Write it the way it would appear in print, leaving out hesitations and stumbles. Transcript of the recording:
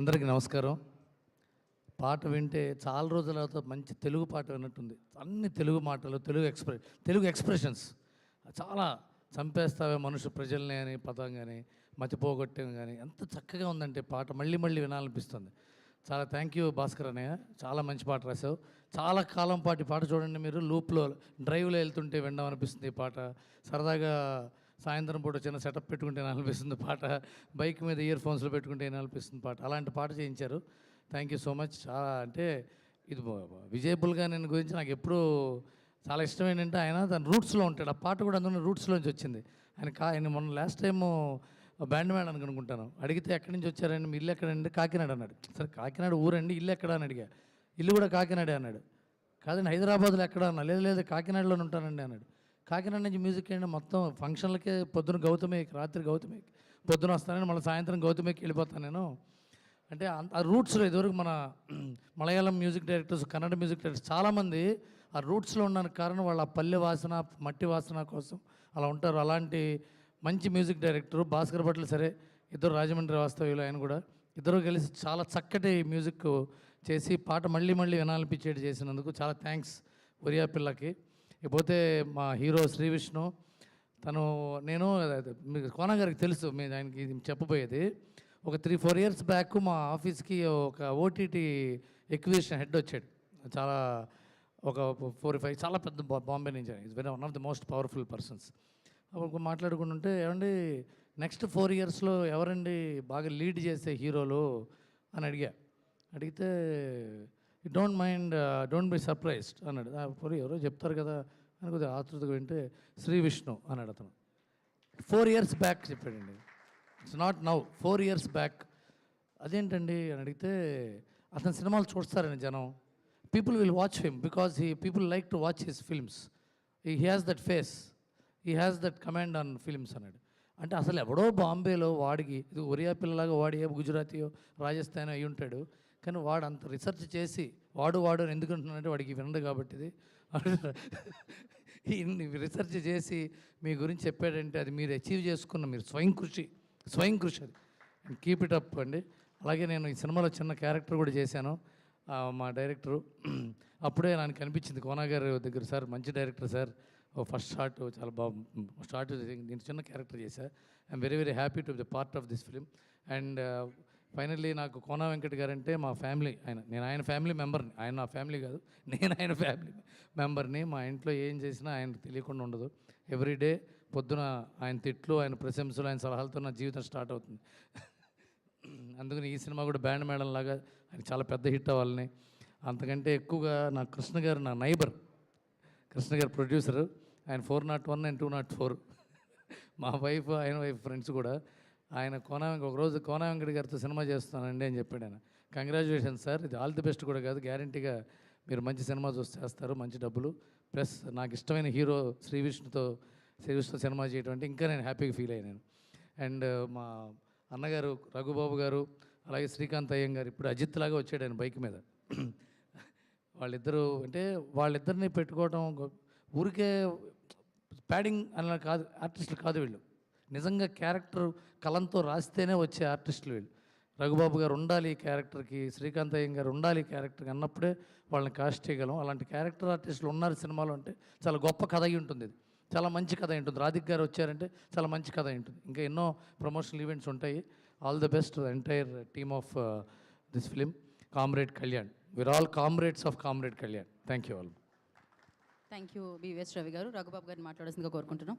అందరికీ నమస్కారం. పాట వింటే చాలా రోజుల తర్వాత మంచి తెలుగు పాట విన్నట్టుంది. అన్ని తెలుగు మాటలు, తెలుగు ఎక్స్‌ప్రెషన్స్ చాలా చంపేస్తావే మనుషు ప్రజల్ని అని పదం గాని, మతిపోగొట్టం గాని ఎంత చక్కగా ఉందంటే పాట మళ్ళీ మళ్ళీ వినాలనిపిస్తుంది. చాలా థ్యాంక్ యూ భాస్కర్ అన్నయ్య. చాలా మంచి పాట రాసావు. చాలా కాలం పాటు ఈ పాట చూడండి మీరు లూప్‌లో డ్రైవ్‌లో వెళ్తుంటే వినడం అనిపిస్తుంది ఈ పాట. సరదాగా సాయంత్రం పూట చిన్న సెటప్ పెట్టుకుంటే అనిపిస్తుంది పాట. బైక్ మీద ఇయర్ ఫోన్స్‌లో పెట్టుకుంటే అనిపిస్తుంది పాట. అలాంటి పాట చేయించారు. Thank you so much. చాలా అంటే ఇది విజయ్ బుల్గనేని గురించి నాకు ఎప్పుడూ చాలా ఇష్టం. ఏంటంటే ఆయన తన రూట్స్లో ఉంటాడు. ఆ పాట కూడా అందులో రూట్స్లోంచి వచ్చింది. ఆయన మొన్న లాస్ట్ టైము బ్యాండ్ మ్యాన్ అని అనుకుంటాను. అడిగితే ఎక్కడి నుంచి వచ్చారండి, మీ ఇల్లు ఎక్కడండి? కాకినాడ అన్నాడు. సరే కాకినాడ ఊరండి, ఇల్లు ఎక్కడ అని అడిగా. ఇల్లు కూడా కాకినాడే అన్నాడు. కాదండి హైదరాబాద్లో ఎక్కడ అన్నా? లేదు లేదు కాకినాడలోనే ఉంటానండి అన్నాడు. కాకినాడ నుంచి మ్యూజిక్ ఏంటి మొత్తం ఫంక్షన్లకే పొద్దున గౌతమికి, రాత్రి గౌతమికి, పొద్దున వస్తానని మళ్ళీ సాయంత్రం గౌతమికి వెళ్ళిపోతాను నేను. అంటే ఆ రూట్స్లో ఇదివరకు మన Malayalam music directors, Kannada music directors చాలామంది ఆ రూట్స్లో ఉండడానికి కారణం వాళ్ళ పల్లె వాసన, మట్టి వాసన కోసం అలా ఉంటారు. అలాంటి మంచి మ్యూజిక్ డైరెక్టర్ భాస్కర్ భట్లు. సరే ఇద్దరు రాజమండ్రి వాస్తవ్యులు, ఆయన కూడా ఇద్దరు కలిసి చాలా చక్కటి మ్యూజిక్ చేసి పాట మళ్ళీ మళ్ళీ వినాలనిపించేటి చేసినందుకు చాలా థ్యాంక్స్ ఒరియా పిల్లకి. ఇకపోతే మా హీరో శ్రీ విష్ణు, నేను మీకు కోన గారికి తెలుసు, మీరు ఆయనకి చెప్పబోయేది. ఒక 3-4 ఇయర్స్ బ్యాక్ మా ఆఫీస్కి ఒక ఓటీటీ ఎక్విజిషన్ హెడ్ వచ్చాడు. చాలా ఒక 4-5 చాలా పెద్ద బాంబే నుంచి. Is very one of the most powerful persons. అప్పుడు మాట్లాడుకుంటుంటే ఏమండి నెక్స్ట్ 4 ఇయర్స్లో ఎవరండి బాగా లీడ్ చేసే హీరోలు అని అడిగితే don't mind, don't be surprised అన్నాడు. ఎవరో చెప్తారు కదా అని కొద్దిగా ఆతృతగా వింటే శ్రీ విష్ణు అన్నాడు అతను. 4 ఇయర్స్ బ్యాక్ చెప్పాడండి. It's not now, 4 years back. అదేంటండి అని అడిగితే అతని సినిమాలు చూస్తారని జనం. People will watch him because people like to watch his films. He has that face, he has that command on films అన్నాడు. అంటే అసలు ఎవడో బాంబేలో వాడికి ఇది ఒరియా పిల్లలాగా వాడు ఏ గుజరాతీయో రాజస్థానో అయి ఉంటాడు. కానీ వాడు అంత రీసెర్చ్ చేసి వాడు అని ఎందుకు అంటున్నాడంటే వాడికి వినడు కాబట్టి ఇది రీసెర్చ్ చేసి మీ గురించి చెప్పాడంటే అది మీరు అచీవ్ చేసుకున్న మీరు స్వయం కృషి అది. అండ్ కీప్ ఇట్ అప్ అండి. అలాగే నేను ఈ సినిమాలో చిన్న క్యారెక్టర్ కూడా చేశాను. మా డైరెక్టరు అప్పుడే నాకు కనిపించింది కోనా గారి దగ్గర, సార్ మంచి డైరెక్టర్ సార్, ఫస్ట్ షాట్ చాలా షార్ట్ నేను చిన్న క్యారెక్టర్ చేశాను. I'm very very happy to be part of this film. And finally నాకు కోనా వెంకట్ గారు అంటే మా ఫ్యామిలీ. నేను ఆయన ఫ్యామిలీ మెంబర్ని. ఆయన నా ఫ్యామిలీ కాదు, నేను ఆయన ఫ్యామిలీ మెంబర్ని. మా ఇంట్లో ఏం చేసినా ఆయనకు తెలియకుండా ఉండదు. ఎవ్రీడే పొద్దున ఆయన తిట్లు, ఆయన ప్రశంసలు, ఆయన సలహాలతో నా జీవితం స్టార్ట్ అవుతుంది. అందుకని ఈ సినిమా కూడా బ్యాండ్ మేడం లాగా ఆయన చాలా పెద్ద హిట్ అవ్వాలని. అంతకంటే ఎక్కువగా నా కృష్ణ గారు, నా నైబర్ కృష్ణ గారు ప్రొడ్యూసరు. ఆయన 401 అండ్ 204 మా ఆయన వైఫ్ ఫ్రెండ్స్ కూడా. ఆయన ఒకరోజు కోనా వెంకట గారితో సినిమా చేస్తానండి అని చెప్పాడు ఆయన. కంగ్రాచులేషన్స్ సార్, ఇది ఆల్ ది బెస్ట్ కూడా కాదు, గ్యారంటీగా మీరు మంచి సినిమా చేస్తారు, మంచి డబ్బులు. ప్లస్ నాకు ఇష్టమైన హీరో శ్రీ విష్ణుతో సినిమా చేయడం అంటే ఇంకా నేను హ్యాపీగా ఫీల్ అయ్యాను. అండ్ మా అన్నగారు రఘుబాబు గారు, అలాగే శ్రీకాంత్ అయ్యం గారు, ఇప్పుడు అజిత్ లాగా వచ్చాడు ఆయన బైక్ మీద. వాళ్ళిద్దరిని పెట్టుకోవడం ఊరికే ప్యాడింగ్ అలా కాదు, ఆర్టిస్టులు కాదు వీళ్ళు. నిజంగా క్యారెక్టర్ కలంతో రాస్తేనే వచ్చే ఆర్టిస్టులు వీళ్ళు. రఘుబాబు గారు ఉండాలి ఈ క్యారెక్టర్కి, శ్రీకాంత్ అయ్యం గారు ఉండాలి ఈ క్యారెక్టర్కి అన్నప్పుడే వాళ్ళని కాస్ట్ చేయగలం. అలాంటి క్యారెక్టర్ ఆర్టిస్టులు ఉన్నారు సినిమాలో అంటే చాలా గొప్ప కథ అయి ఉంటుంది. ఇది చాలా మంచి కథ ఉంటుంది. రాధిక్ గారు వచ్చారంటే చాలా మంచి కథ అయి ఉంటుంది. ఇంకా ఎన్నో ప్రమోషనల్ ఈవెంట్స్ ఉంటాయి. All the best entire team of this film. Comrade Kalyan, we are all comrades of comrade Kalyan. Thank you all. Thank you BVS Ravi garu. Raghubabu గారిని మాట్లాడాల్సిందిగా కోరుకుంటున్నాం.